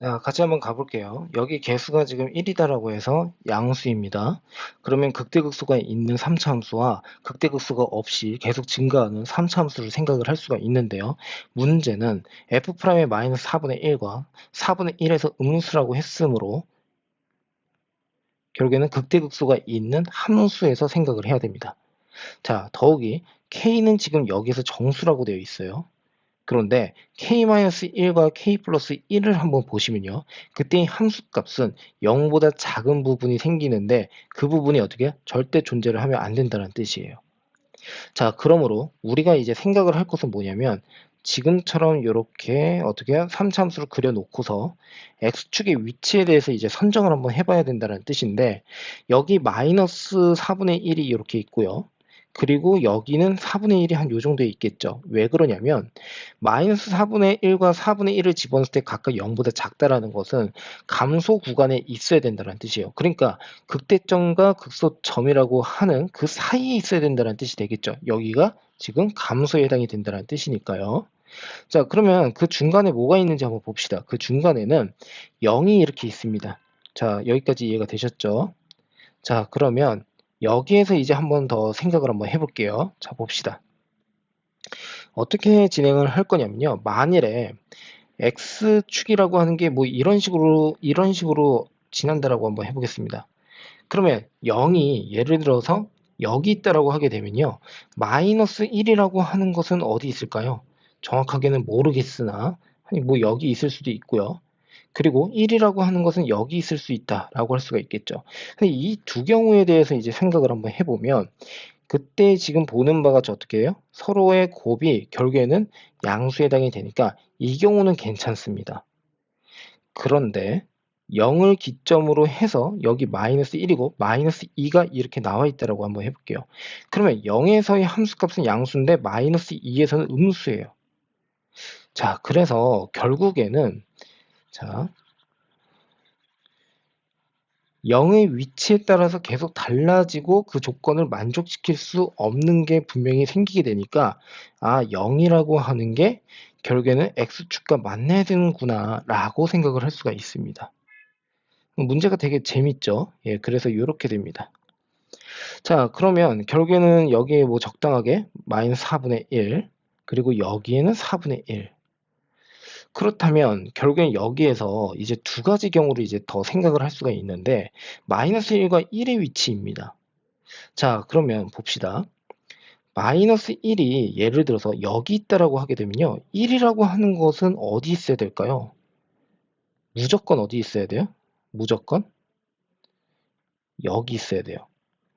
같이 한번 가볼게요. 여기 개수가 지금 1이다라고 해서 양수입니다. 그러면 극대극소가 있는 3차 함수와 극대극소가 없이 계속 증가하는 3차 함수를 생각을 할 수가 있는데요. 문제는 f'의 마이너스 4분의 1과 4분의 1에서 음수라고 했으므로 결국에는 극대극소가 있는 함수에서 생각을 해야 됩니다. 자, 더욱이 k는 지금 여기서 정수라고 되어 있어요. 그런데 k-1과 k 플러스 1을 한번 보시면요. 그때 이 함수값은 0보다 작은 부분이 생기는데 그 부분이 어떻게 절대 존재를 하면 안 된다는 뜻이에요. 자, 그러므로 우리가 이제 생각을 할 것은 뭐냐면 지금처럼 이렇게 어떻게 3차 함수를 그려놓고서 x축의 위치에 대해서 이제 선정을 한번 해봐야 된다는 뜻인데 여기 마이너스 4분의 1이 이렇게 있고요. 그리고 여기는 4분의 1이 한 요 정도에 있겠죠. 왜 그러냐면 마이너스 4분의 1과 4분의 1을 집어넣을 때 각각 0보다 작다라는 것은 감소 구간에 있어야 된다는 뜻이에요. 그러니까 극대점과 극소점이라고 하는 그 사이에 있어야 된다는 뜻이 되겠죠. 여기가 지금 감소에 해당이 된다는 뜻이니까요. 자, 그러면 그 중간에 뭐가 있는지 한번 봅시다. 그 중간에는 0이 이렇게 있습니다. 자, 여기까지 이해가 되셨죠? 자, 그러면 여기에서 이제 한번 더 생각을 한번 해볼게요. 자, 봅시다. 어떻게 진행을 할 거냐면요. 만일에 x축이라고 하는 게 뭐 이런 식으로 지난다라고 한번 해보겠습니다. 그러면 0이 예를 들어서 여기 있다라고 하게 되면요. 마이너스 1이라고 하는 것은 어디 있을까요? 정확하게는 모르겠으나 아니 뭐 여기 있을 수도 있고요. 그리고 1이라고 하는 것은 여기 있을 수 있다라고 할 수가 있겠죠. 근데 이 두 경우에 대해서 이제 생각을 한번 해보면 그때 지금 보는 바가 어떻게 해요? 서로의 곱이 결국에는 양수에 해당이 되니까 이 경우는 괜찮습니다. 그런데 0을 기점으로 해서 여기 마이너스 1이고 마이너스 2가 이렇게 나와 있다라고 한번 해볼게요. 그러면 0에서의 함수값은 양수인데 마이너스 2에서는 음수예요. 자, 그래서 결국에는 자 0의 위치에 따라서 계속 달라지고 그 조건을 만족시킬 수 없는 게 분명히 생기게 되니까 0이라고 하는 게 결국에는 x축과 만나야 되는구나 라고 생각을 할 수가 있습니다. 문제가 되게 재밌죠. 예, 그래서 이렇게 됩니다. 자, 그러면 결국에는 여기에 뭐 적당하게 마이너스 4분의 1 그리고 여기에는 4분의 1 그렇다면 결국엔 여기에서 이제 두 가지 경우를 이제 더 생각을 할 수가 있는데 마이너스 1과 1의 위치입니다. 자, 그러면 봅시다. 마이너스 1이 예를 들어서 여기 있다라고 하게 되면요. 1이라고 하는 것은 어디 있어야 될까요? 무조건 어디 있어야 돼요? 무조건 여기 있어야 돼요.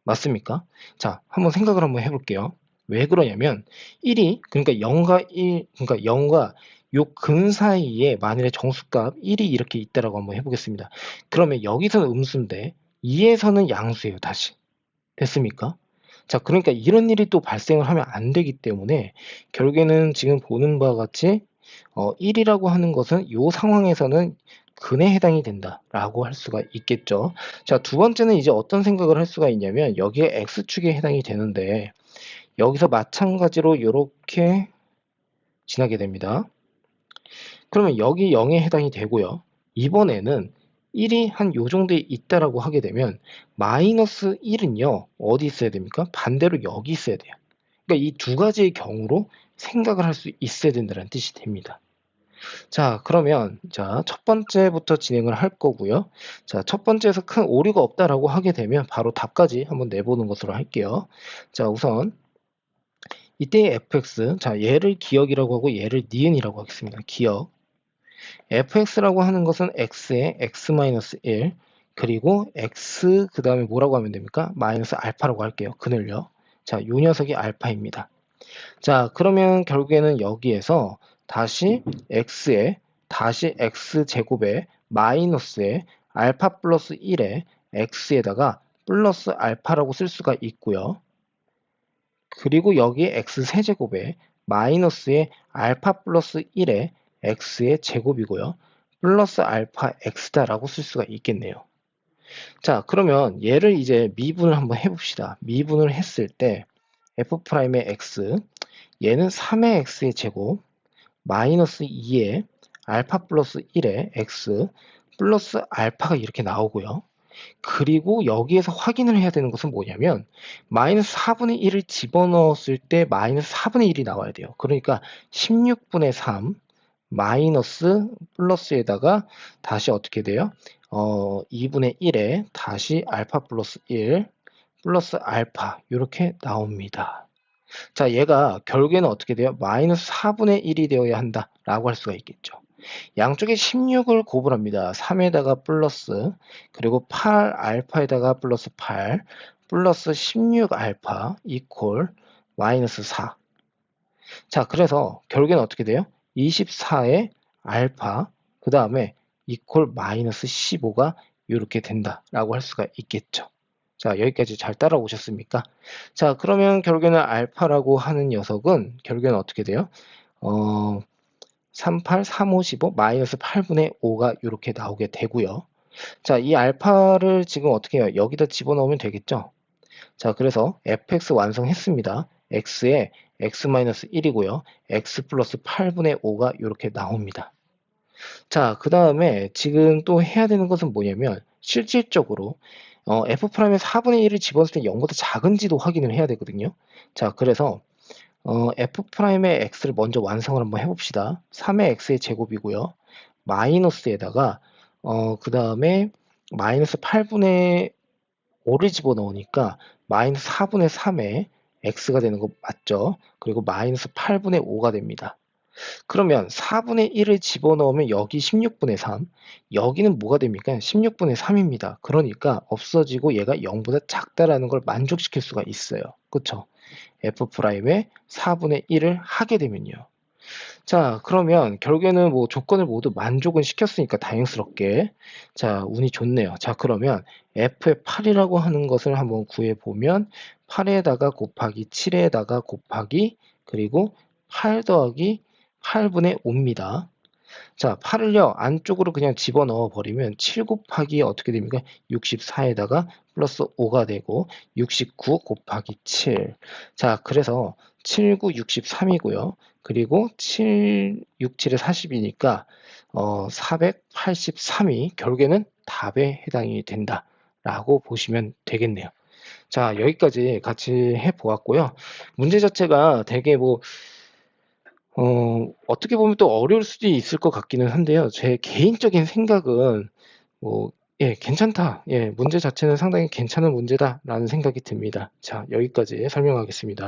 맞습니까? 자, 한번 생각을 한번 해볼게요. 왜 그러냐면 1이 그러니까 0과 1 그러니까 0과 요 근 사이에 만일에 정수값 1이 이렇게 있다라고 한번 해보겠습니다. 그러면 여기서는 음수인데 2에서는 양수예요. 다시. 됐습니까? 자, 그러니까 이런 일이 또 발생을 하면 안 되기 때문에 결국에는 지금 보는 바와 같이 1이라고 하는 것은 이 상황에서는 근에 해당이 된다라고 할 수가 있겠죠. 자, 두 번째는 이제 어떤 생각을 할 수가 있냐면 여기에 x축에 해당이 되는데 여기서 마찬가지로 이렇게 지나게 됩니다. 그러면 여기 0에 해당이 되고요. 이번에는 1이 한 요 정도에 있다라고 하게 되면 마이너스 1은요. 어디 있어야 됩니까? 반대로 여기 있어야 돼요. 그러니까 이 두 가지의 경우로 생각을 할 수 있어야 된다는 뜻이 됩니다. 자, 그러면 첫 번째부터 진행을 할 거고요. 자, 첫 번째에서 큰 오류가 없다라고 하게 되면 바로 답까지 한번 내보는 것으로 할게요. 자, 우선 이때의 fx, 자, 얘를 기억이라고 하고 얘를 니은이라고 하겠습니다. 기억. fx라고 하는 것은 x에 x-1 그리고 x 그 다음에 뭐라고 하면 됩니까? 마이너스 알파라고 할게요. 그늘요. 자, 요 녀석이 알파입니다. 자, 그러면 결국에는 여기에서 다시 x에 다시 x제곱에 마이너스에 알파 플러스 1에 x에다가 플러스 알파라고 쓸 수가 있고요. 그리고 여기에 x세제곱에 마이너스에 알파 플러스 1에 x의 제곱이고요. 플러스 알파 x다라고 쓸 수가 있겠네요. 자, 그러면 얘를 이제 미분을 한번 해봅시다. 미분을 했을 때 f'의 x 얘는 3의 x의 제곱 마이너스 2의 알파 플러스 1에 x 플러스 알파가 이렇게 나오고요. 그리고 여기에서 확인을 해야 되는 것은 뭐냐면 마이너스 4분의 1을 집어넣었을 때 마이너스 4분의 1이 나와야 돼요. 그러니까 16분의 3 마이너스 플러스에다가 다시 어떻게 돼요? 2분의 1에 다시 알파 플러스 1 플러스 알파 이렇게 나옵니다. 자, 얘가 결국에는 어떻게 돼요? 마이너스 4분의 1이 되어야 한다라고 할 수가 있겠죠. 양쪽에 16을 곱을합니다. 3에다가 플러스 그리고 8 알파에다가 플러스 8 플러스 16 알파 이퀄 마이너스 4. 자, 그래서 결국에는 어떻게 돼요? 24의 알파 그 다음에 이퀄 마이너스 15가 이렇게 된다라고 할 수가 있겠죠. 자, 여기까지 잘 따라오셨습니까? 자, 그러면 결국에는 알파라고 하는 녀석은 결국에는 어떻게 돼요? 38, 3, 5, 15, 마이너스 8분의 5가 이렇게 나오게 되고요. 자, 이 알파를 지금 어떻게 해요? 여기다 집어넣으면 되겠죠? 자, 그래서 fx 완성했습니다. x에 x-1이고요. x 플러스 8분의 5가 이렇게 나옵니다. 자, 그 다음에 지금 또 해야 되는 것은 뭐냐면 실질적으로 f'의 4분의 1을 집어넣을 때 0보다 작은지도 확인을 해야 되거든요. 자, 그래서 f'의 x를 먼저 완성을 한번 해봅시다. 3의 x의 제곱이고요. 마이너스에다가 그 다음에 마이너스 8분의 5를 집어넣으니까 마이너스 4분의 3의 x가 되는 거 맞죠? 그리고 마이너스 8분의 5가 됩니다. 그러면 4분의 1을 집어넣으면 여기 16분의 3, 여기는 뭐가 됩니까? 16분의 3입니다. 그러니까 없어지고 얘가 0보다 작다라는 걸 만족시킬 수가 있어요. 그쵸? f'의 4분의 1을 하게 되면요. 자, 그러면 결국에는 뭐 조건을 모두 만족은 시켰으니까 다행스럽게. 자, 운이 좋네요. 자, 그러면 f의 8이라고 하는 것을 한번 구해보면 8에다가 곱하기 7에다가 곱하기 그리고 8 더하기 8분의 5입니다. 자, 8을요 안쪽으로 그냥 집어넣어 버리면 7 곱하기 어떻게 됩니까? 64에다가 플러스 5가 되고 69 곱하기 7. 자, 그래서 7, 9, 63이고요. 그리고 7, 6, 7에 40이니까 483이 결국에는 답에 해당이 된다라고 보시면 되겠네요. 자, 여기까지 같이 해보았고요. 문제 자체가 되게 뭐 어떻게 보면 또 어려울 수도 있을 것 같기는 한데요. 제 개인적인 생각은 뭐 예, 괜찮다. 예, 문제 자체는 상당히 괜찮은 문제다라는 생각이 듭니다. 자, 여기까지 설명하겠습니다.